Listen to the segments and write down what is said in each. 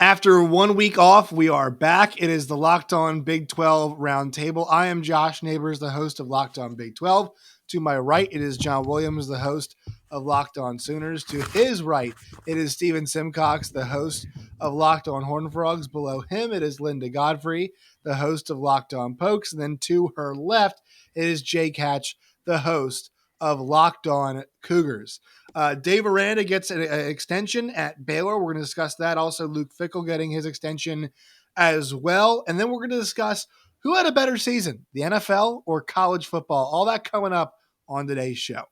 After 1 week off, we are back. It is the Locked On Big 12 Roundtable. I am Josh Neighbors, the host of Locked On Big 12. To my right, it is John Williams, the host of Locked On Sooners. To his right, it is Steven Simcox, the host of Locked On Horned Frogs. Below him, it is Linda Godfrey, the host of Locked On Pokes. And then to her left, it is Jake Hatch, the host of Locked On Cougars. Dave Aranda gets an extension at Baylor. We're going to discuss that. Also, Luke Fickell getting his extension as well. And then we're going to discuss who had a better season, the NFL or college football. All that coming up on today's show.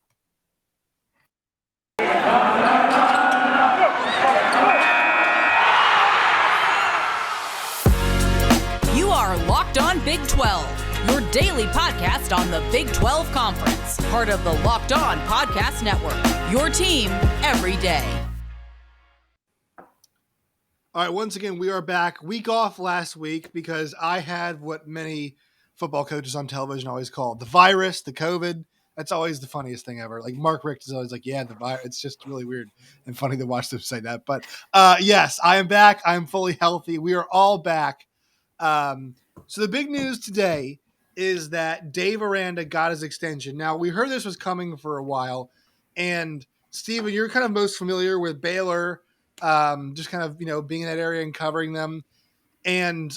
You are Locked On Big 12, your daily podcast on the Big 12 Conference, part of the Locked On Podcast Network, your team every day. All right, once again, we are back. Week off last week because I had what many football coaches on television always call the virus, the COVID. That's always the funniest thing ever. Like Mark Richt is always like, yeah, the virus. It's just really weird and funny to watch them say that. But yes, I am back. I am fully healthy. We are all back. So the big news today is that Dave Aranda got his extension. Now, we heard this was coming for a while. And, Steven, you're kind of most familiar with Baylor, just kind of, being in that area and covering them. And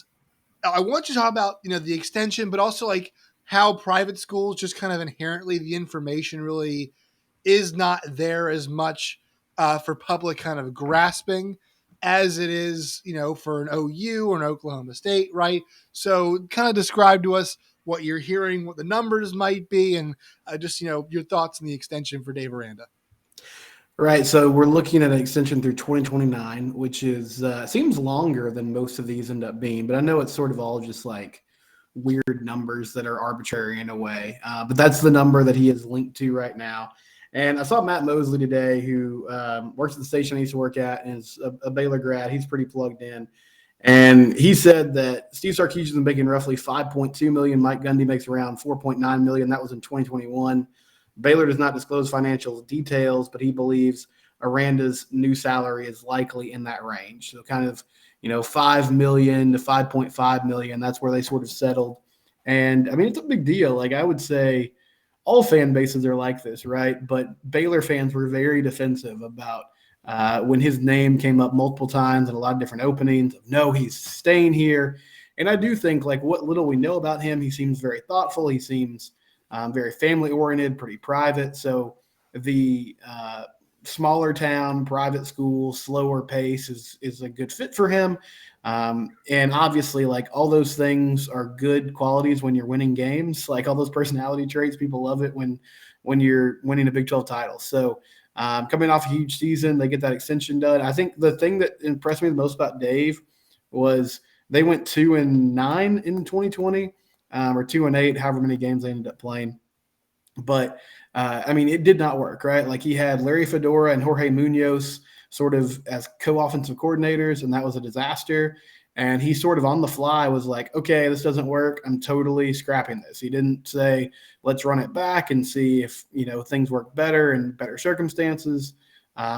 I want you to talk about, the extension, but also like how private schools just kind of inherently the information really is not there as much for public kind of grasping as it is, for an OU or an Oklahoma State, right? So kind of describe to us what you're hearing, what the numbers might be, and just, your thoughts on the extension for Dave Aranda. Right. So we're looking at an extension through 2029, which is seems longer than most of these end up being. But I know it's sort of all just like weird numbers that are arbitrary in a way. But that's the number that he is linked to right now. And I saw Matt Mosley today, who works at the station I used to work at and is a Baylor grad. He's pretty plugged in. And he said that Steve Sarkisian is making roughly $5.2 million. Mike Gundy makes around $4.9 million. That was in 2021. Baylor does not disclose financial details, but he believes Aranda's new salary is likely in that range. So kind of, $5 million to $5.5 million. That's where they sort of settled. And I mean, it's a big deal. Like I would say all fan bases are like this, right? But Baylor fans were very defensive about when his name came up multiple times in a lot of different openings. No, he's staying here. And I do think like what little we know about him, he seems very thoughtful. He seems very family-oriented, pretty private. So the smaller town, private school, slower pace is a good fit for him. And obviously, like all those things are good qualities when you're winning games. Like all those personality traits, people love it when you're winning a Big 12 title. So coming off a huge season, they get that extension done. I think the thing that impressed me the most about Dave was they went 2-9 in 2020. Or 2-8, however many games they ended up playing. But, I mean, it did not work, right? Like he had Larry Fedora and Jorge Munoz sort of as co-offensive coordinators, and that was a disaster. And he sort of on the fly was like, okay, this doesn't work. I'm totally scrapping this. He didn't say, let's run it back and see if, things work better in better circumstances.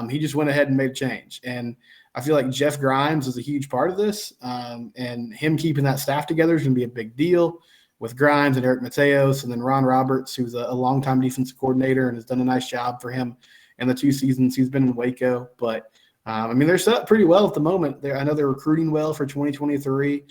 He just went ahead and made a change. And I feel like Jeff Grimes is a huge part of this. And him keeping that staff together is going to be a big deal. With Grimes and Eric Mateos, and then Ron Roberts, who's a longtime defensive coordinator and has done a nice job for him in the 2 seasons he's been in Waco. But, I mean, they're set up pretty well at the moment. I know they're recruiting well for 2023.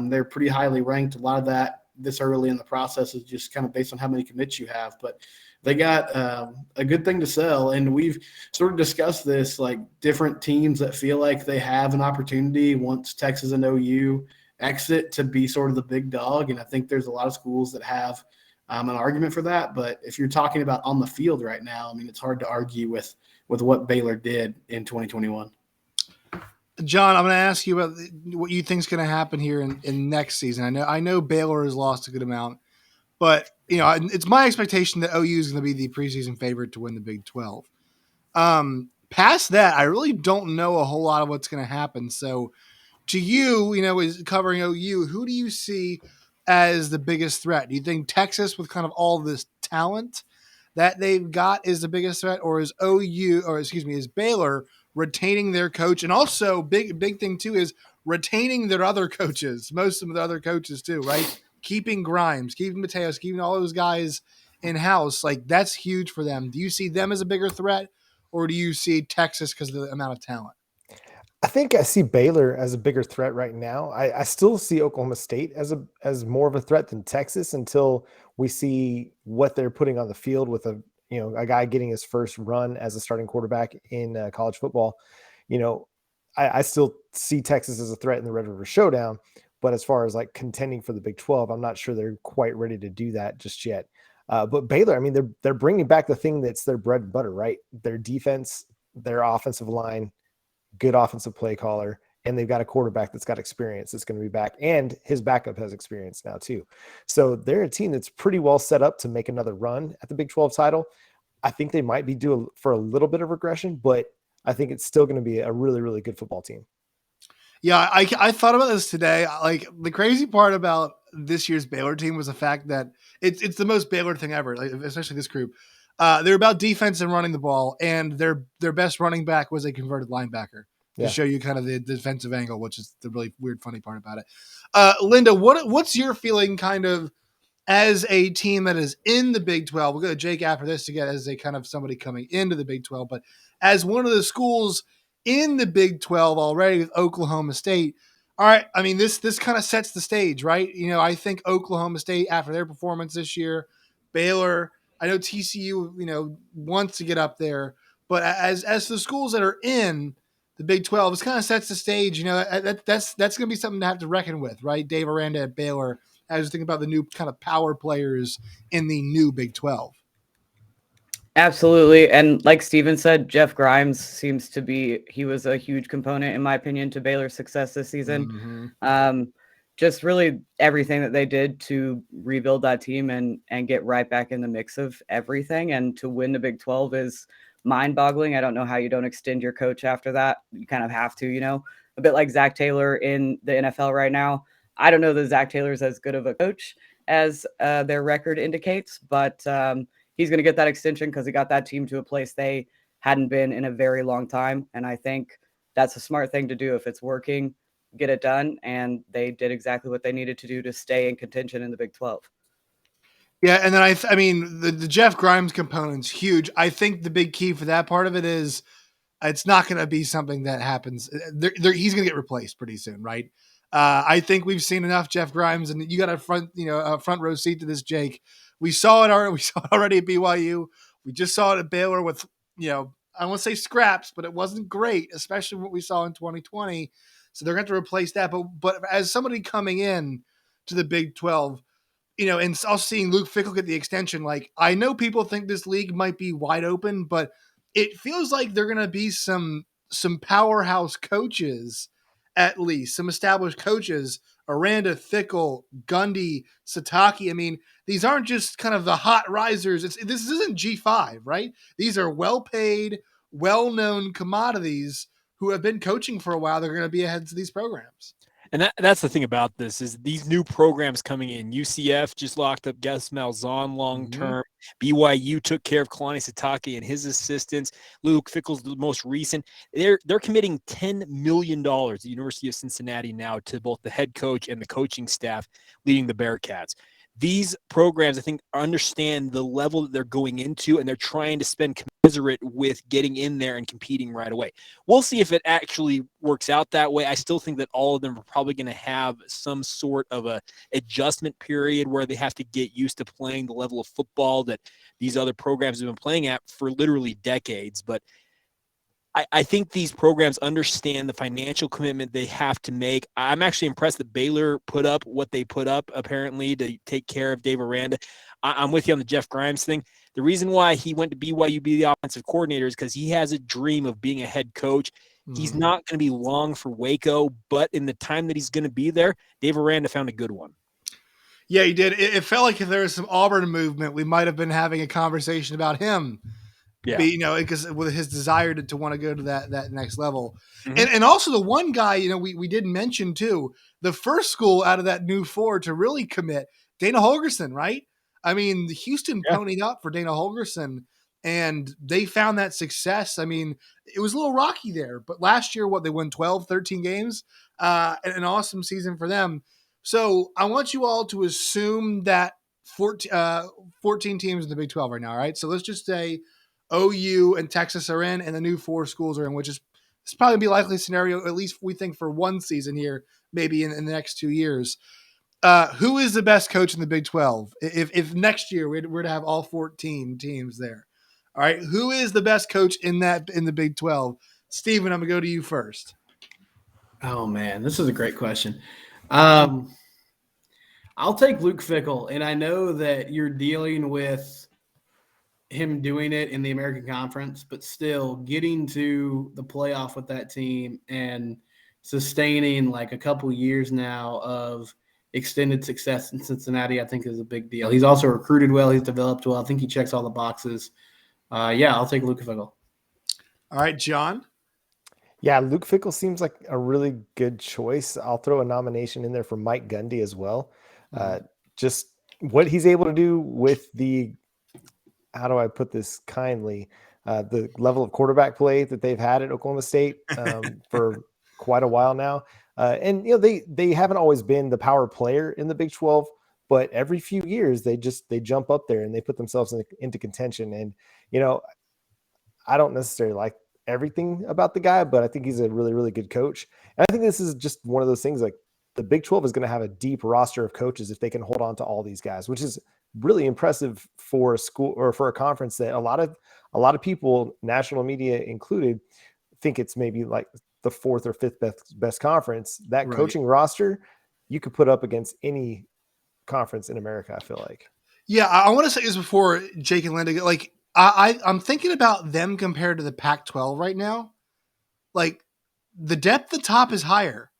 They're pretty highly ranked. A lot of that this early in the process is just kind of based on how many commits you have. But they got a good thing to sell. And we've sort of discussed this, like different teams that feel like they have an opportunity once Texas and OU exit to be sort of the big dog. And I think there's a lot of schools that have an argument for that. But if you're talking about on the field right now, I mean, it's hard to argue with what Baylor did in 2021. John, I'm going to ask you about what you think is going to happen here in next season. I know Baylor has lost a good amount, but it's my expectation that OU is going to be the preseason favorite to win the Big 12. Past that, I really don't know a whole lot of what's going to happen. So to you, is covering OU, who do you see as the biggest threat? Do you think Texas, with kind of all this talent that they've got, is the biggest threat, or is Baylor retaining their coach, and also big thing too is retaining their other coaches, most of the other coaches too, right? Keeping Grimes, keeping Mateos, keeping all those guys in house, like that's huge for them. Do you see them as a bigger threat, or do you see Texas because of the amount of talent? I think I see Baylor as a bigger threat right now. I still see Oklahoma State as more of a threat than Texas until we see what they're putting on the field with a guy getting his first run as a starting quarterback in college football. I still see Texas as a threat in the Red River Showdown, but as far as like contending for the Big 12, I'm not sure they're quite ready to do that just yet. But Baylor, I mean, they're bringing back the thing that's their bread and butter, right? Their defense, their offensive line, good offensive play caller, and they've got a quarterback that's got experience that's going to be back, and his backup has experience now too. So they're a team that's pretty well set up to make another run at the Big 12 title. I think they might be due for a little bit of regression, but I think it's still going to be a really, really good football team. Yeah, I thought about this today. Like the crazy part about this year's Baylor team was the fact that it's the most Baylor thing ever, like, especially this group. They're about defense and running the ball, and their best running back was a converted linebacker to show you kind of the defensive angle, which is the really weird, funny part about it. Linda, what's your feeling kind of as a team that is in the Big 12? We'll go to Jake after this to get as a kind of somebody coming into the Big 12, but as one of the schools in the Big 12 already with Oklahoma State. All right, I mean, this kind of sets the stage, right? I think Oklahoma State, after their performance this year, Baylor, I know TCU, wants to get up there, but as the schools that are in the Big 12, this kind of sets the stage. That's going to be something to have to reckon with, right? Dave Aranda at Baylor, as you think about the new kind of power players in the new Big 12. Absolutely. And like Steven said, Jeff Grimes seems to be, he was a huge component, in my opinion, to Baylor's success this season. Mm-hmm. Just really everything that they did to rebuild that team and get right back in the mix of everything. And to win the Big 12 is mind-boggling. I don't know how you don't extend your coach after that. You kind of have to, a bit like Zach Taylor in the NFL right now. I don't know that Zach Taylor is as good of a coach as their record indicates, but he's going to get that extension because he got that team to a place they hadn't been in a very long time. And I think that's a smart thing to do. If it's working, get it done. And they did exactly what they needed to do to stay in contention in the Big 12. Yeah, and then I mean, the Jeff Grimes component's huge. I think the big key for that part of it is it's not going to be something that happens. He's going to get replaced pretty soon, right? I think we've seen enough Jeff Grimes, and you got a front row seat to this, Jake. We saw it already at BYU. We just saw it at Baylor with, I won't say scraps, but it wasn't great, especially what we saw in 2020. So they're going to have to replace that. But as somebody coming in to the Big 12, and also seeing Luke Fickell get the extension, like I know people think this league might be wide open, but it feels like they're going to be some powerhouse coaches, at least some established coaches. Aranda, Fickell, Gundy, Sataki. I mean, these aren't just kind of the hot risers. This isn't G5, right? These are well-paid, well-known commodities who have been coaching for a while. They're going to be ahead of these programs. And that's the thing about this is these new programs coming in. UCF just locked up Gus Malzahn long-term. Mm-hmm. BYU took care of Kalani Sitake and his assistants. Luke Fickell's the most recent. They're committing $10 million at the University of Cincinnati now to both the head coach and the coaching staff leading the Bearcats. These programs, I think, understand the level that they're going into, and they're trying to spend commensurate with getting in there and competing right away. We'll see if it actually works out that way. I still think that all of them are probably going to have some sort of a adjustment period where they have to get used to playing the level of football that these other programs have been playing at for literally decades. But I think these programs understand the financial commitment they have to make. I'm actually impressed that Baylor put up what they put up, apparently, to take care of Dave Aranda. I'm with you on the Jeff Grimes thing. The reason why he went to BYU be the offensive coordinator is because he has a dream of being a head coach. Mm-hmm. He's not going to be long for Waco, but in the time that he's going to be there, Dave Aranda found a good one. Yeah, he did. It felt like if there was some Auburn movement, we might have been having a conversation about him. Yeah. Because with his desire to want to go to that next level. Mm-hmm. And also the one guy, we didn't mention too, the first school out of that new four to really commit, Dana Holgorsen, right? I mean, Houston ponied up for Dana Holgorsen and they found that success. I mean, it was a little rocky there, but last year, they won 12, 13 games, an awesome season for them. So I want you all to assume that 14 teams in the Big 12 right now, all right? So let's just say OU and Texas are in, and the new 4 schools are in, which is it's probably going to be a likely scenario, at least we think for one season here, maybe in the next 2 years. Who is the best coach in the Big 12? If next year we're to have all 14 teams there. All right. Who is the best coach in the Big 12? Steven, I'm going to go to you first. Oh, man, this is a great question. I'll take Luke Fickell, and I know that you're dealing with him doing it in the American Conference, but still getting to the playoff with that team and sustaining like a couple years now of extended success in Cincinnati, I think is a big deal. He's also recruited well. He's developed well. I think he checks all the boxes. I'll take Luke Fickell. All right, John. Yeah, Luke Fickell seems like a really good choice. I'll throw a nomination in there for Mike Gundy as well. Just what he's able to do with the, how do I put this kindly, the level of quarterback play that they've had at Oklahoma State for quite a while now. And, they haven't always been the power player in the Big 12, but every few years they jump up there and they put themselves into contention. And, I don't necessarily like everything about the guy, but I think he's a really, really good coach. And I think this is just one of those things, like the Big 12 is going to have a deep roster of coaches if they can hold on to all these guys, which is really impressive for a school or for a conference that a lot of people, national media included, think it's maybe like the 4th or 5th best conference. That Right. Coaching roster, you could put up against any conference in America, I feel like. Yeah, I want to say this before Jake and Linda. Like, I'm thinking about them compared to the Pac-12 right now. Like, the depth at the top is higher.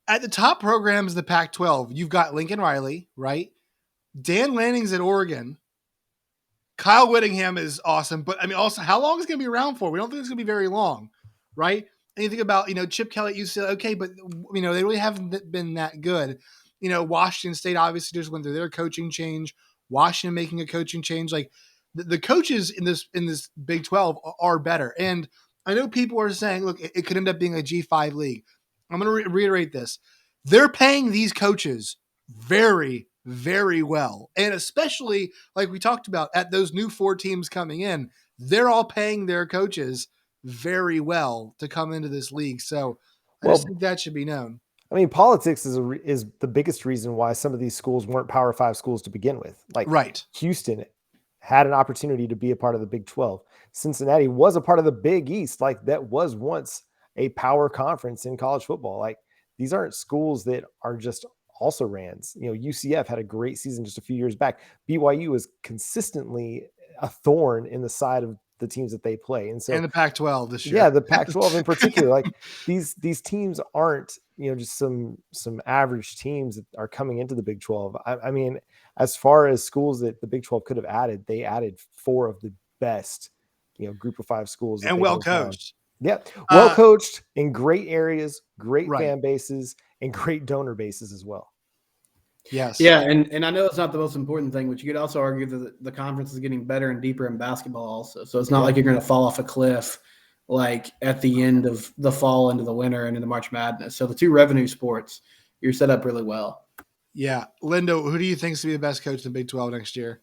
At the top programs, the Pac-12, you've got Lincoln Riley, right? Dan Lanning's at Oregon. Kyle Whittingham is awesome, but I mean, also, how long is it going to be around for? We don't think it's going to be very long, right? And you think about, Chip Kelly at UCLA, okay, but they really haven't been that good. Washington State obviously just went through their coaching change. Washington making a coaching change. Like the coaches in this Big 12 are better. And I know people are saying, look, it could end up being a G5 league. I'm going to reiterate this. They're paying these coaches very, very well. And especially like we talked about at those new 4 teams coming in, they're all paying their coaches very well to come into this league. So I just think that should be known. I mean, politics is the biggest reason why some of these schools weren't Power 5 schools to begin with. Like right. Houston had an opportunity to be a part of the Big 12. Cincinnati was a part of the Big East. Like that was once a power conference in college football. Like these aren't schools that are just also rans. UCF had a great season just a few years back. BYU is consistently a thorn in the side of the teams that they play. And the Pac-12 this year. Yeah, the Pac-12 in particular. Like these teams aren't, just some average teams that are coming into the Big 12. I mean, as far as schools that the Big 12 could have added, they added 4 of the best, group of 5 schools. And well coached. Yeah. Well coached in great areas, great right. fan bases, and great donor bases as well. Yes. Yeah, and I know it's not the most important thing, but you could also argue that the conference is getting better and deeper in basketball also. So it's not like you're going to fall off a cliff like at the end of the fall into the winter and into March Madness. So the 2 revenue sports, you're set up really well. Yeah. Linda, who do you think is to be the best coach in the Big 12 next year?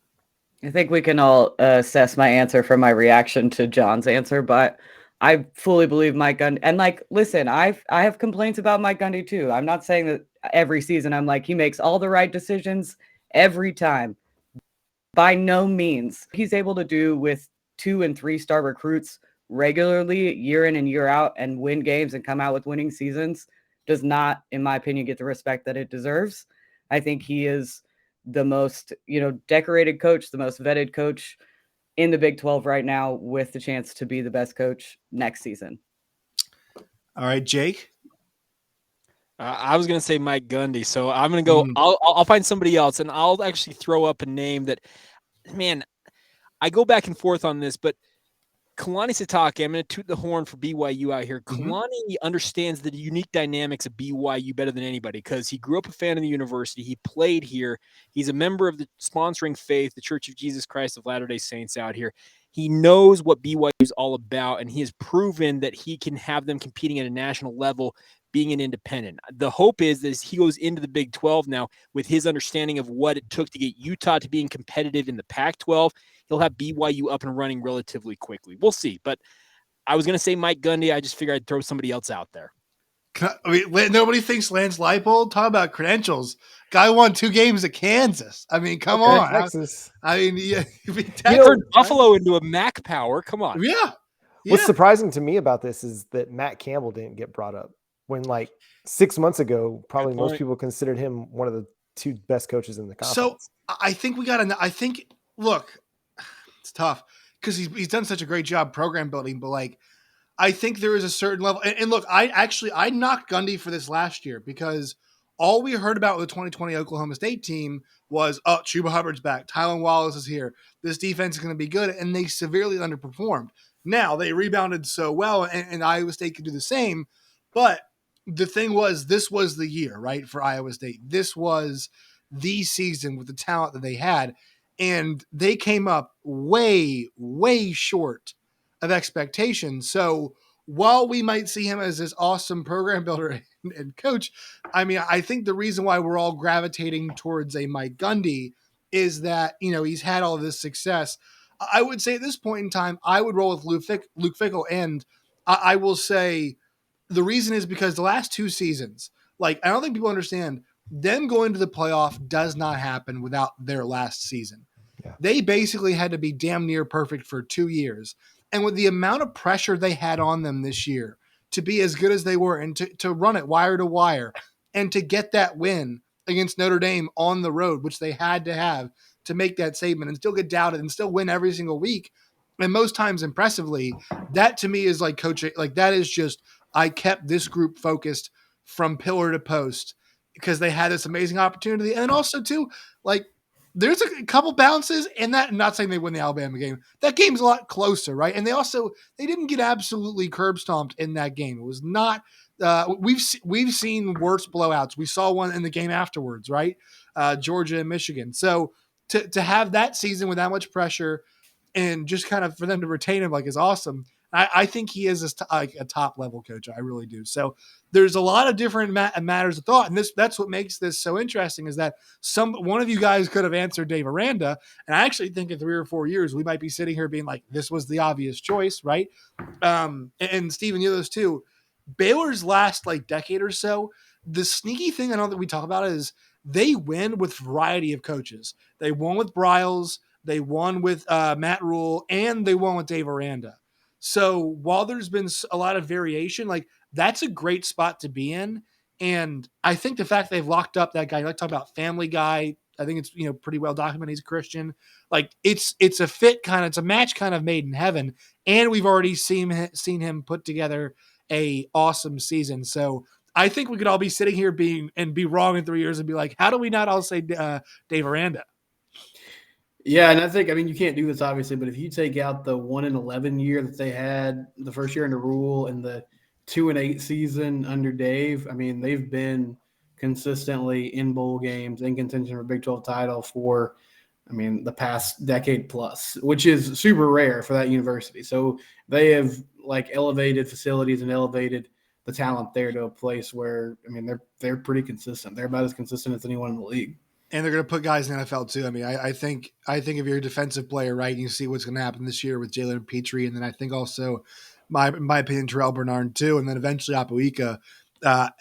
I think we can all assess my answer from my reaction to John's answer, but I fully believe Mike Gundy. And listen, I have complaints about Mike Gundy too. I'm not saying that every season I'm like, he makes all the right decisions every time. By no means. He's able to do with 2 and 3 star recruits regularly, year in and year out, and win games and come out with winning seasons does not, in my opinion, get the respect that it deserves. I think he is the most, decorated coach, the most vetted coach in the Big 12 right now, with the chance to be the best coach next season. All right, Jake. I was going to say Mike Gundy, so I'm going to go. I'll find somebody else, and I'll actually throw up a name that, man, I go back and forth on this, but Kalani Sitake, I'm going to toot the horn for BYU out here. Kalani understands the unique dynamics of BYU better than anybody because he grew up a fan of the university. He played here. He's a member of the sponsoring faith, the Church of Jesus Christ of Latter-day Saints out here. He knows what BYU is all about, and he has proven that he can have them competing at a national level, being an independent. The hope is that as he goes into the Big 12 now with his understanding of what it took to get Utah to being competitive in the Pac-12, he'll have BYU up and running relatively quickly. We'll see. But I was going to say Mike Gundy. I just figured I'd throw somebody else out there. Nobody thinks Lance Leipold. Talk about credentials. Guy won 2 games at Kansas. I mean, come on. Texas. I mean, yeah, Texas, turned Buffalo into a MAC power. Come on. Yeah. What's surprising to me about this is that Matt Campbell didn't get brought up when, like, 6 months ago, probably most people considered him one of the 2 best coaches in the conference. So I think look, it's tough because he's done such a great job program building, but like, I think there is a certain level. And look, I knocked Gundy for this last year because all we heard about with the 2020 Oklahoma State team was, oh, Chuba Hubbard's back. Tylan Wallace is here. This defense is going to be good. And they severely underperformed. Now they rebounded so well, and Iowa State could do the same. But the thing was, this was the year, right, for Iowa State. This was the season with the talent that they had. And they came up way, way short of expectations. So while we might see him as this awesome program builder and coach, I mean, I think the reason why we're all gravitating towards a Mike Gundy is that, he's had all this success. I would say at this point in time, I would roll with Luke Fickell. And I will say the reason is because the last 2 seasons, like, I don't think people understand, them going to the playoff does not happen without their last season. Yeah. They basically had to be damn near perfect for 2 years. And with the amount of pressure they had on them this year to be as good as they were and to run it wire to wire and to get that win against Notre Dame on the road, which they had to have to make that statement and still get doubted and still win every single week, and most times impressively, that to me is like coaching. Like, that is just, I kept this group focused from pillar to post because they had this amazing opportunity. And also too, like, there's a couple bounces in that. I'm not saying they win the Alabama game. That game's a lot closer, right? And they didn't get absolutely curb stomped in that game. It was not. We've seen worse blowouts. We saw one in the game afterwards, right? Georgia and Michigan. So to have that season with that much pressure and just kind of for them to retain him, like, is awesome. I think he is a top level coach. I really do. So there's a lot of different matters of thought. And that's what makes this so interesting is that one of you guys could have answered Dave Aranda. And I actually think in 3 or 4 years, we might be sitting here being like, this was the obvious choice. Right. And Steven, you know this too. Baylor's last like decade or so, the sneaky thing I know that we talk about is they win with variety of coaches. They won with Bryles, they won with Matt Rule, and they won with Dave Aranda. So while there's been a lot of variation, like, that's a great spot to be in. And I think the fact they've locked up that guy, like, talk about Family Guy, I think it's, pretty well documented. He's a Christian. Like, it's a fit it's a match kind of made in heaven. And we've already seen him put together a awesome season. So I think we could all be sitting here be wrong in 3 years and be like, how do we not all say Dave Aranda? Yeah, and I mean, you can't do this obviously, but if you take out the 1-11 year that they had the first year under Rule and the 2-8 season under Dave, I mean, they've been consistently in bowl games, in contention for Big 12 title for, I mean, the past decade plus, which is super rare for that university. So they have like elevated facilities and elevated the talent there to a place where, I mean, they're pretty consistent. They're about as consistent as anyone in the league. And they're going to put guys in the NFL too. I mean, I think if you're a defensive player, right, and you see what's going to happen this year with Jalen Petrie, and then I think also, in my opinion, Terrell Bernard too, and then eventually Apoika,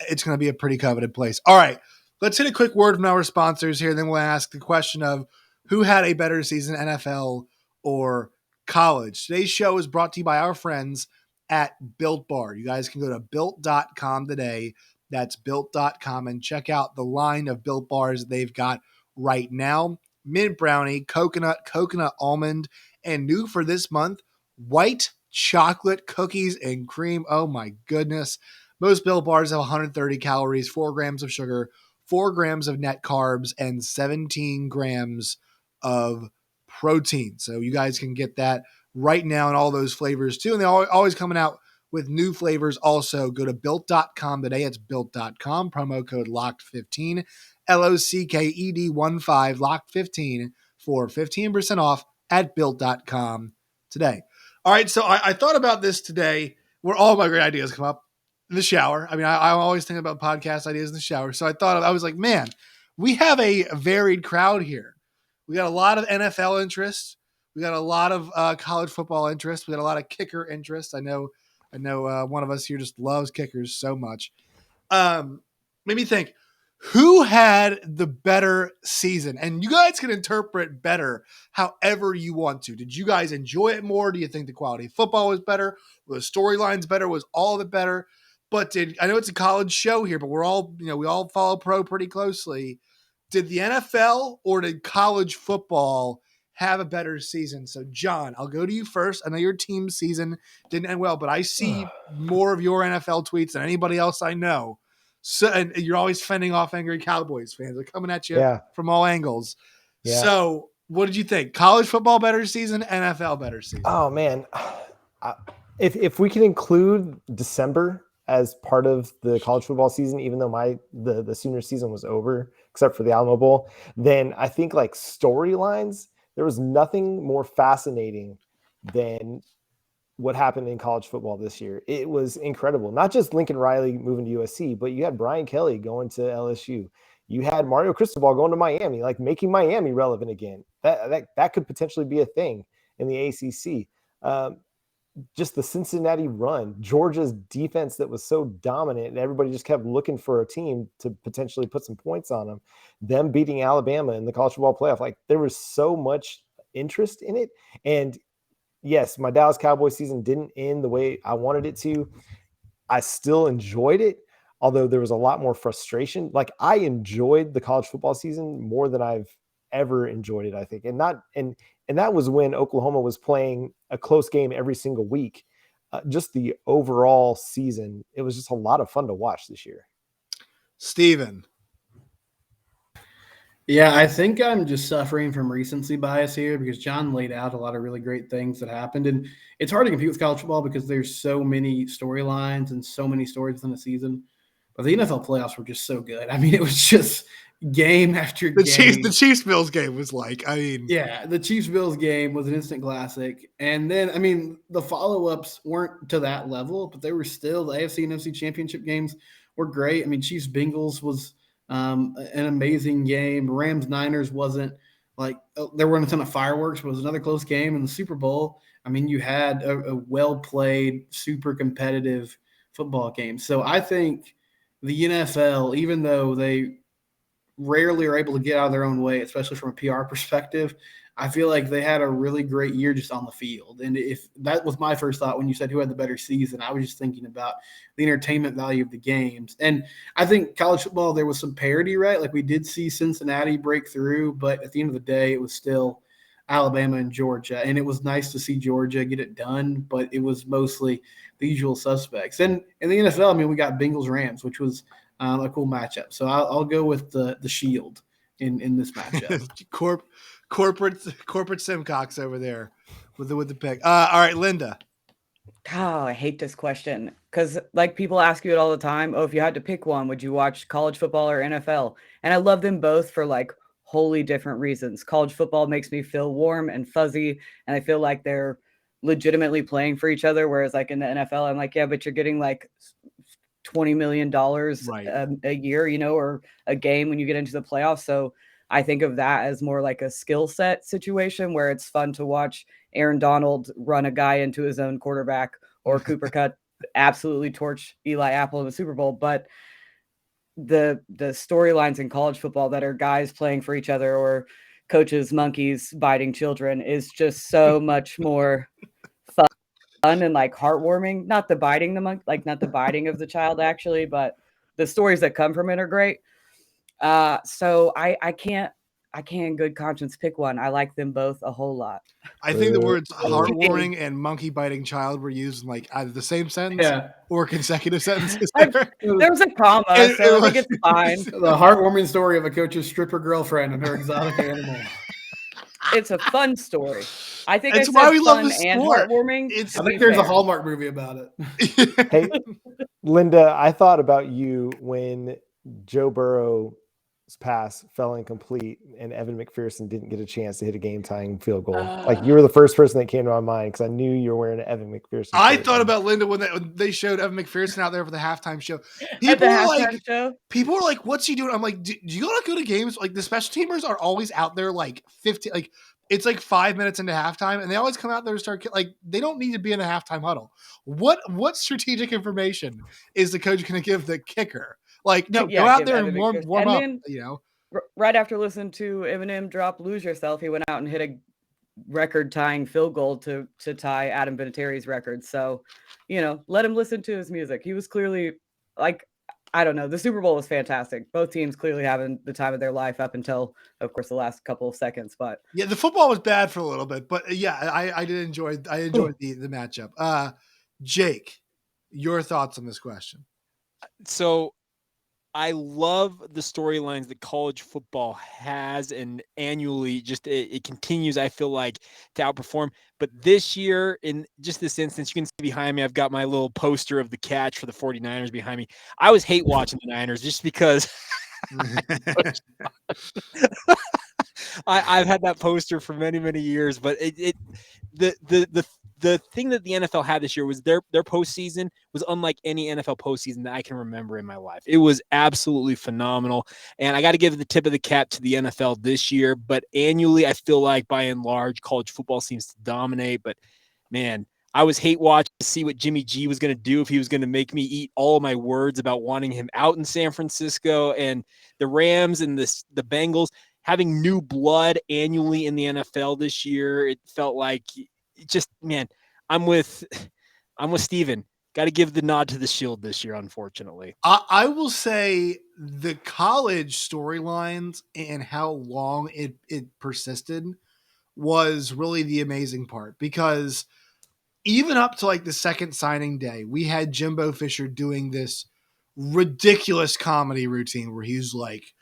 it's going to be a pretty coveted place. All right, let's hit a quick word from our sponsors here. Then we'll ask the question of who had a better season, NFL or college. Today's show is brought to you by our friends at Built Bar. You guys can go to built.com today. That's built.com and check out the line of Built Bars they've got right now. Mint brownie, coconut almond, and new for this month, white chocolate cookies and cream. Oh my goodness. Most Built Bars have 130 calories, 4 grams of sugar, 4 grams of net carbs, and 17 grams of protein. So you guys can get that right now in all those flavors too. And they're always coming out with new flavors. Also, go to built.com today. It's built.com. Promo code LOCKED15, LOCKED15, LOCKED15 for 15% off at built.com today. All right, so I thought about this today where all my great ideas come up in the shower. I mean, I'm always thinking about podcast ideas in the shower. So I was like, man, we have a varied crowd here. We got a lot of NFL interest. We got a lot of college football interest. We got a lot of kicker interest. I know one of us here just loves kickers so much. Made me think, who had the better season? And you guys can interpret better however you want to. Did you guys enjoy it more? Do you think the quality of football was better? Were the storylines better? Was all of it better? But I know it's a college show here, but we all follow pro pretty closely. Did the NFL or did college football have a better season? So, John, I'll go to you first. I know your team's season didn't end well, but I see more of your NFL tweets than anybody else I know. So, and you're always fending off angry Cowboys fans. They're coming at you from all angles. Yeah. So, what did you think? College football better season, NFL better season? Oh man, if we can include December as part of the college football season, even though the senior season was over, except for the Alamo Bowl, then I think like storylines, there was nothing more fascinating than what happened in college football this year. It was incredible. Not just Lincoln Riley moving to USC, but you had Brian Kelly going to LSU. You had Mario Cristobal going to Miami, like making Miami relevant again. That could potentially be a thing in the ACC. Just the Cincinnati run, Georgia's defense that was so dominant, and everybody just kept looking for a team to potentially put some points on them beating Alabama in the college football playoff. Like there was so much interest in it. And yes, my Dallas Cowboys season didn't end the way I wanted it to. I still enjoyed it, although there was a lot more frustration. Like I enjoyed the college football season more than I've ever enjoyed it, I think. And that was when Oklahoma was playing a close game every single week. Just the overall season, it was just a lot of fun to watch this year. Steven. Yeah, I think I'm just suffering from recency bias here because John laid out a lot of really great things that happened. And it's hard to compete with college football because there's so many storylines and so many stories within a season. But the NFL playoffs were just so good. I mean, it was just game after game. The Chiefs-Bills game was the Chiefs-Bills game was an instant classic. And then, I mean, the follow-ups weren't to that level, but they were still, the AFC and NFC championship games were great. I mean, Chiefs-Bengals was an amazing game. Rams-Niners wasn't like there weren't a ton of fireworks, but it was another close game. In the Super Bowl, I mean, you had a well-played, super competitive football game. So I think the NFL, even though they rarely are able to get out of their own way, especially from a PR perspective, I feel like they had a really great year just on the field. And if that was my first thought when you said who had the better season, I was just thinking about the entertainment value of the games. And I think college football, there was some parity, right? Like we did see Cincinnati break through, but at the end of the day, it was still Alabama and Georgia. And it was nice to see Georgia get it done, but it was mostly the usual suspects. And in the NFL, I mean, we got Bengals-Rams, which was a cool matchup. So I'll go with the Shield in this matchup. Corporate Simcox over there with the pick. All right, Linda. Oh, I hate this question because like people ask you it all the time. Oh, if you had to pick one, would you watch college football or NFL? And I love them both for like wholly different reasons. College football makes me feel warm and fuzzy, and I feel like they're legitimately playing for each other. Whereas like in the NFL, I'm like, yeah, but you're getting like $20 million a year, or a game when you get into the playoffs. So I think of that as more like a skill set situation where it's fun to watch Aaron Donald run a guy into his own quarterback or Cooper Kupp absolutely torch Eli Apple in the Super Bowl. But the storylines in college football that are guys playing for each other or coaches, monkeys biting children is just so much more fun and like heartwarming. Not the biting the monkey, like not the biting of the child actually, but the stories that come from it are great. So I can't in good conscience pick one. I like them both a whole lot. I think the words heartwarming and monkey biting child were used in like either the same sentence or consecutive sentences. There was a comma, so I think it's fine. The heartwarming story of a coach's stripper girlfriend and her exotic animal. It's a fun story. I think it's why we love the and sport. Heartwarming. I think there's a Hallmark movie about it. Hey, Linda, I thought about you when Joe Burrow pass fell incomplete and Evan McPherson didn't get a chance to hit a game-tying field goal. Like, you were the first person that came to my mind because I knew you were wearing an Evan McPherson shirt. I thought about Linda when they showed Evan McPherson out there for the halftime show. At the halftime show? People were like, "What's he doing?" I'm like, "Do you not go to games? Like, the special teamers are always out there like 50, like it's like 5 minutes into halftime, and they always come out there to start like they don't need to be in a halftime huddle. What strategic information is the coach going to give the kicker? Like, no, go out there and warm up. Then, right after listening to Eminem drop "Lose Yourself," he went out and hit a record-tying field goal to tie Adam Vinatieri's record. So, let him listen to his music. He was clearly like, I don't know. The Super Bowl was fantastic. Both teams clearly having the time of their life up until, of course, the last couple of seconds. But yeah, the football was bad for a little bit, but yeah, I did enjoy. I enjoyed the matchup. Jake, your thoughts on this question? So, I love the storylines that college football has, and annually just it continues, I feel like, to outperform. But this year, in just this instance, you can see behind me, I've got my little poster of the catch for the 49ers behind me. I was hate watching the Niners just because I've had that poster for many, many years, but the thing that the NFL had this year was their postseason was unlike any NFL postseason that I can remember in my life. It was absolutely phenomenal. And I got to give the tip of the cap to the NFL this year, but annually, I feel like by and large, college football seems to dominate. But man, I was hate watching to see what Jimmy G was going to do, if he was going to make me eat all of my words about wanting him out in San Francisco. And the Rams and the Bengals having new blood annually in the NFL this year. It felt like just, man, I'm with Steven. Got to give the nod to the Shield this year, unfortunately. I will say the college storylines and how long it persisted was really the amazing part, because even up to like the second signing day, we had Jimbo Fisher doing this ridiculous comedy routine where he's like,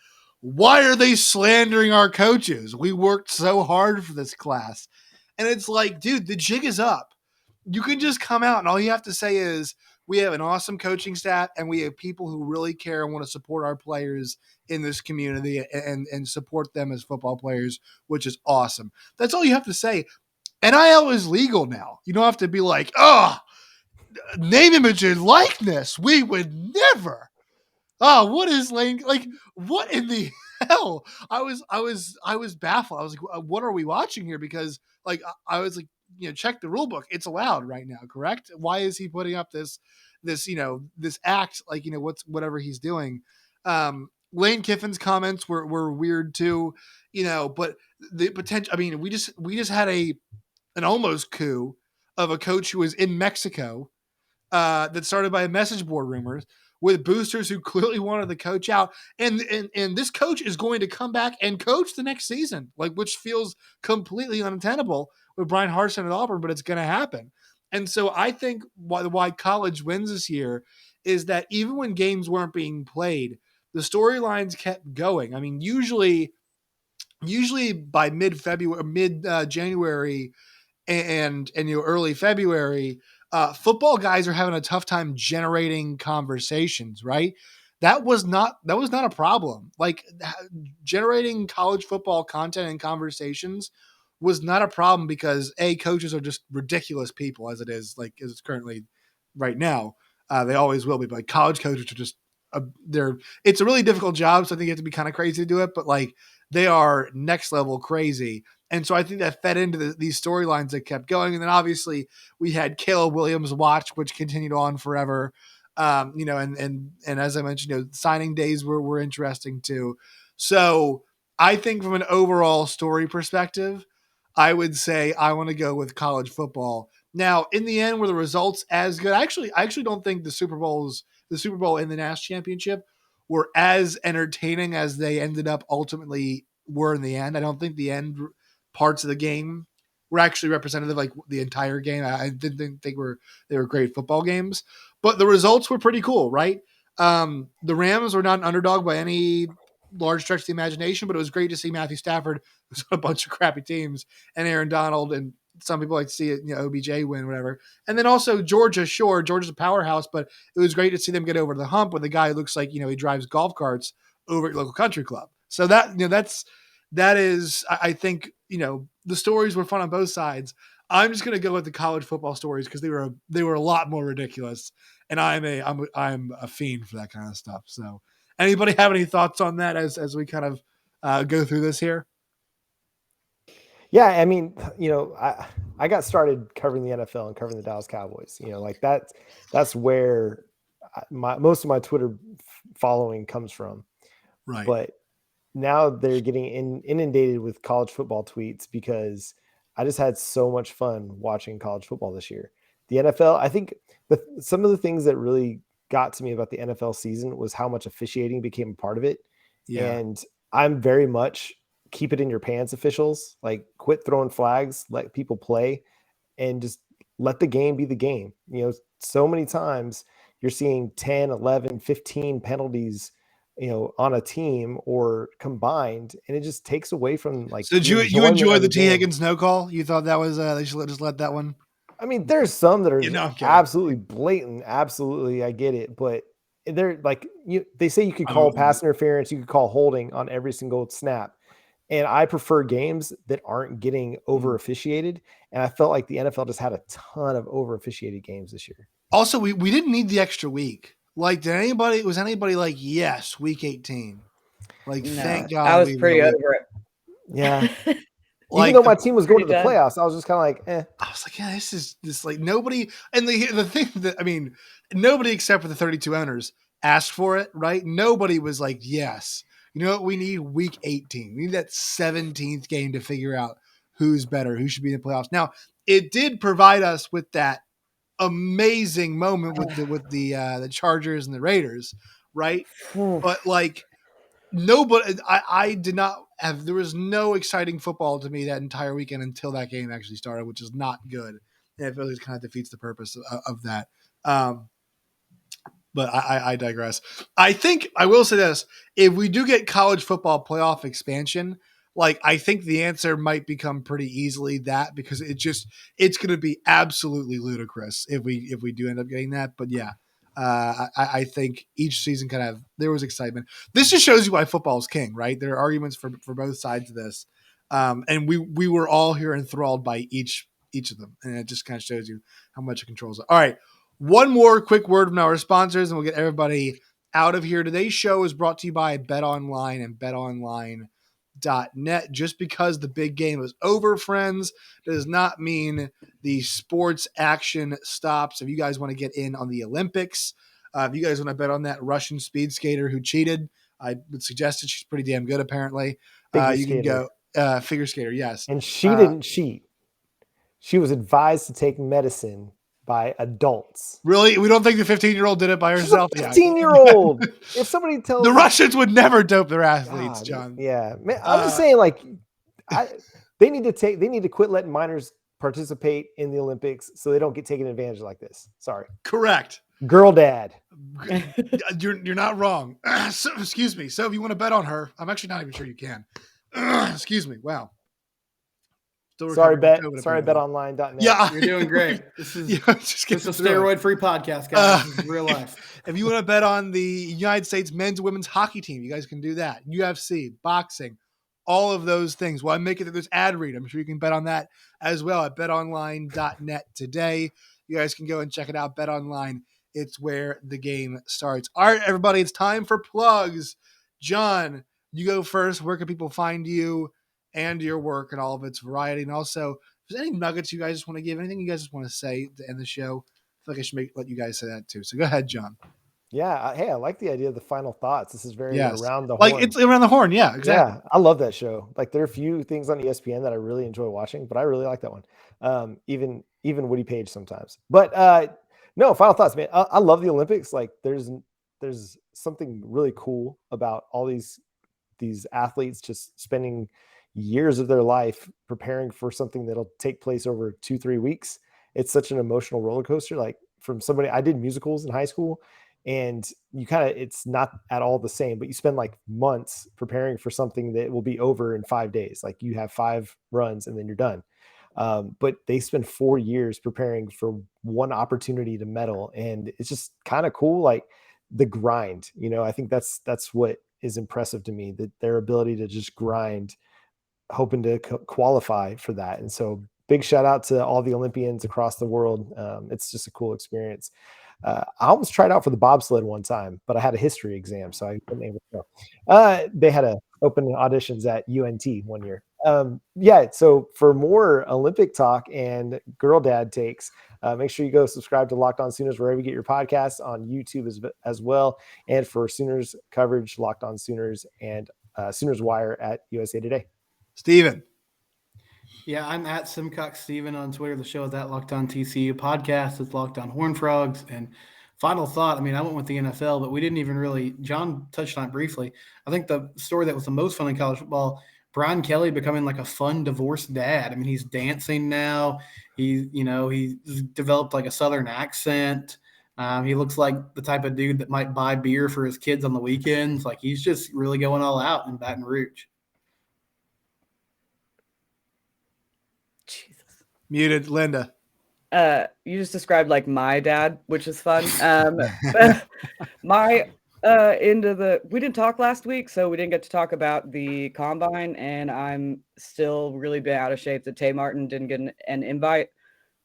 "Why are they slandering our coaches? We worked so hard for this class." And it's like, dude, the jig is up. You can just come out and all you have to say is, we have an awesome coaching staff and we have people who really care and want to support our players in this community and support them as football players, which is awesome. That's all you have to say. NIL is legal now. You don't have to be like, "Oh, name, image, and likeness. We would never." Oh, what is Lane? Like, what in the hell? I was baffled. I was like, what are we watching here? Because like, I was like, check the rule book. It's allowed right now, correct? Why is he putting up this act? Like, whatever he's doing. Lane Kiffin's comments were weird too, but the potential, I mean, we just had an almost coup of a coach who was in Mexico, that started by message board rumors, with boosters who clearly wanted the coach out. And this coach is going to come back and coach the next season, which feels completely untenable with Brian Harsin at Auburn, but it's going to happen. And so I think why college wins this year is that even when games weren't being played, the storylines kept going. I mean, usually by mid January and early February, football guys are having a tough time generating conversations, right? That was not a problem. Like, generating college football content and conversations was not a problem, because coaches are just ridiculous people as it's currently right now. They always will be, but college coaches are just it's a really difficult job. So I think you have to be kind of crazy to do it, but like, they are next level crazy. And so I think that fed into these storylines that kept going. And then obviously we had Caleb Williams watch, which continued on forever. And as I mentioned, signing days were interesting too. So I think from an overall story perspective, I would say I want to go with college football. Now, in the end, were the results as good? I actually don't think the Super Bowl and the National Championship were as entertaining as they ended up ultimately were in the end. I don't think the end parts of the game were actually representative, like the entire game. I didn't think they were great football games, but the results were pretty cool, right? The Rams were not an underdog by any large stretch of the imagination, but it was great to see Matthew Stafford, who's on a bunch of crappy teams, and Aaron Donald, and some people like to see it, OBJ win, whatever. And then also Georgia's a powerhouse, but it was great to see them get over the hump with a guy who looks like, he drives golf carts over at your local country club. So that is, I think, the stories were fun on both sides. I'm just going to go with the college football stories because they were a lot more ridiculous, and I'm a fiend for that kind of stuff. So, anybody have any thoughts on that as we kind of go through this here? Yeah, I mean, I got started covering the NFL and covering the Dallas Cowboys. Like that's where most of my Twitter following comes from. Right. But now they're getting inundated with college football tweets because I just had so much fun watching college football this year. The NFL, I think some of the things that really got to me about the NFL season was how much officiating became a part of it. Yeah. And I'm very much keep it in your pants officials, like quit throwing flags, let people play, and just let the game be the game. So many times you're seeing 10, 11, 15 penalties, on a team or combined, and it just takes away from like. So you enjoy the T. Higgins no call? You thought that was they should just let that one? I mean, there's some that are absolutely kidding. blatant. Absolutely, I get it, but they're like they say you could call pass interference, you could call holding on every single snap. And I prefer games that aren't getting over officiated. And I felt like the NFL just had a ton of over officiated games this year. Also, we didn't need the extra week. Like, was anybody like, yes, week 18? Like, No, thank God. I was pretty over it. Yeah. Even though my team was going to the playoffs, I was just kind of like, I was like, yeah, this is like nobody. And the thing that, I mean, nobody except for the 32 owners asked for it, right? Nobody was like, yes. You know what? We need week 18. We need that 17th game to figure out who's better, who should be in the playoffs. Now, it did provide us with that amazing moment with the Chargers and the Raiders, right? But like nobody, I did not have. There was no exciting football to me that entire weekend until that game actually started, which is not good, and it really kind of defeats the purpose of that. But I digress. I think I will say this: if we do get college football playoff expansion, like I think the answer might become pretty easily that, because it's going to be absolutely ludicrous if we do end up getting that. But yeah, I think each season there was excitement. This just shows you why football is king, right? There are arguments for both sides of this, and we were all here enthralled by each of them, and it just kind of shows you how much it controls it. All right. One more quick word from our sponsors, and we'll get everybody out of here. Today's show is brought to you by BetOnline and BetOnline.net. Just because the big game is over, friends, does not mean the sports action stops. If you guys want to get in on the Olympics, if you guys want to bet on that Russian speed skater who cheated, I would suggest it. She's pretty damn good, apparently. You can go figure skater, yes. And she didn't cheat. She was advised to take medicine by adults. Really? We don't think the 15-year-old did it by herself? She's a 15-year-old. If somebody tells the Russians would never dope their athletes, God, John. Yeah. Man, I'm just saying, like, they need to quit letting minors participate in the Olympics so they don't get taken advantage of like this. Sorry. Correct. Girl dad. You're not wrong. Excuse me. So if you want to bet on her, I'm actually not even sure you can. Excuse me. Wow. Sorry, BetOnline.net. Yeah, you're doing great. This is just a steroid-free podcast, guys. This is real life. If you want to bet on the United States men's and women's hockey team, you guys can do that. UFC, boxing, all of those things. Well, I'm making this ad read. I'm sure you can bet on that as well at BetOnline.net today. You guys can go and check it out. BetOnline, it's where the game starts. All right, everybody, it's time for plugs. John, you go first. Where can people find you and your work and all of its variety? And also, if there's any nuggets you guys just want to give, anything you guys just want to say to end the show, I feel like I should let you guys say that too. So go ahead, John. Yeah. Hey, I like the idea of the final thoughts. This is very around the horn. Like it's around the horn. Yeah, exactly. Yeah, I love that show. Like there are a few things on ESPN that I really enjoy watching, but I really like that one. Even Woody Page sometimes. But no, final thoughts, man. I love the Olympics. Like there's something really cool about all these athletes just spending years of their life preparing for something that'll take place over 2-3 weeks. It's such an emotional roller coaster. Like from somebody, I did musicals in high school, and it's not at all the same, but you spend like months preparing for something that will be over in 5 days. Like you have 5 runs and then you're done. But they spend 4 years preparing for one opportunity to medal. And it's just kind of cool. Like the grind, I think that's what is impressive to me, that their ability to just grind, hoping to qualify for that. And so big shout out to all the Olympians across the world. It's just a cool experience. I almost tried out for the bobsled one time, but I had a history exam, so I wasn't able to go. They had open auditions at UNT one year. Yeah, so for more Olympic talk and girl dad takes, make sure you go subscribe to Locked On Sooners wherever you get your podcasts, on YouTube as well. And for Sooners coverage, Locked On Sooners and Sooners Wire at USA Today. Steven. Yeah, I'm at Simcox Steven on Twitter. The show is at Locked On TCU. Podcast is Locked On Horned Frogs. And final thought, I mean, I went with the NFL, but we didn't even really – John touched on it briefly. I think the story that was the most fun in college football, Brian Kelly becoming like a fun divorced dad. I mean, he's dancing now. He's developed like a Southern accent. He looks like the type of dude that might buy beer for his kids on the weekends. Like, he's just really going all out in Baton Rouge. Jesus. Muted. Linda. You just described like my dad, which is fun. My we didn't talk last week, so we didn't get to talk about the combine, and I'm still really been out of shape that Tay Martin didn't get an invite.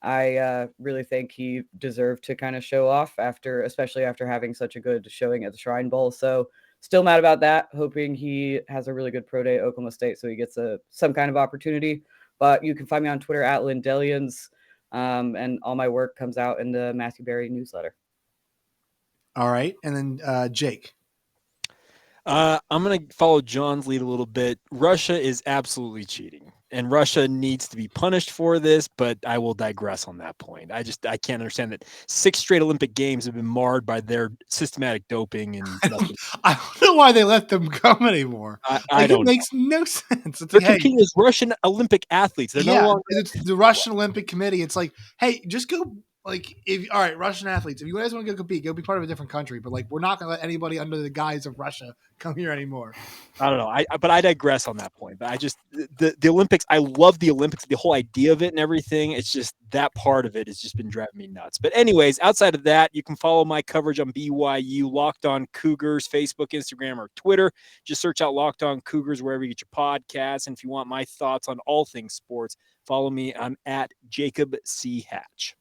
I really think he deserved to kind of show off especially after having such a good showing at the Shrine Bowl. So still mad about that, hoping he has a really good pro day at Oklahoma State so he gets some kind of opportunity. But you can find me on Twitter at Lindellians, and all my work comes out in the Matthew Berry newsletter. All right. And then Jake. I'm going to follow John's lead a little bit. Russia is absolutely cheating, and Russia needs to be punished for this, but I will digress on that point. I can't understand that 6 straight Olympic games have been marred by their systematic doping. And I don't know why they let them come anymore. I don't It makes no sense. It's They're like, hey, competing as Russian Olympic athletes. They're no longer. it's the Russian Olympic Committee. It's like, hey, just go. Like, all right, Russian athletes, if you guys want to go compete, go be part of a different country. But like, we're not going to let anybody under the guise of Russia come here anymore. I don't know. But I digress on that point. But I just the Olympics. I love the Olympics, the whole idea of it and everything. It's just that part of it has just been driving me nuts. But anyways, outside of that, you can follow my coverage on BYU, Locked On Cougars, Facebook, Instagram, or Twitter. Just search out Locked On Cougars wherever you get your podcasts. And if you want my thoughts on all things sports, follow me. I'm at Jacob C. Hatch.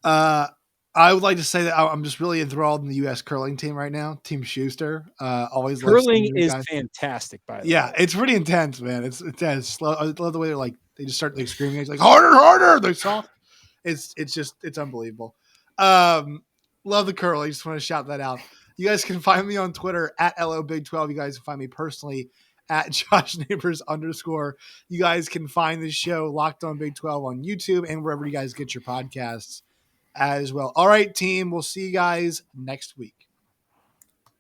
I would like to say that I'm just really enthralled in the U.S. curling team right now. Team Schuster. Always curling is fantastic. By the way, it's pretty intense, man. It's intense. I love the way they just start screaming. It's like harder. They're soft. It's unbelievable. Love the curling. Just want to shout that out. You guys can find me on Twitter at LOBig12. You guys can find me personally at JoshNeighbors_. You guys can find the show Locked On Big 12 on YouTube and wherever you guys get your podcasts as well. All right, team. We'll see you guys next week.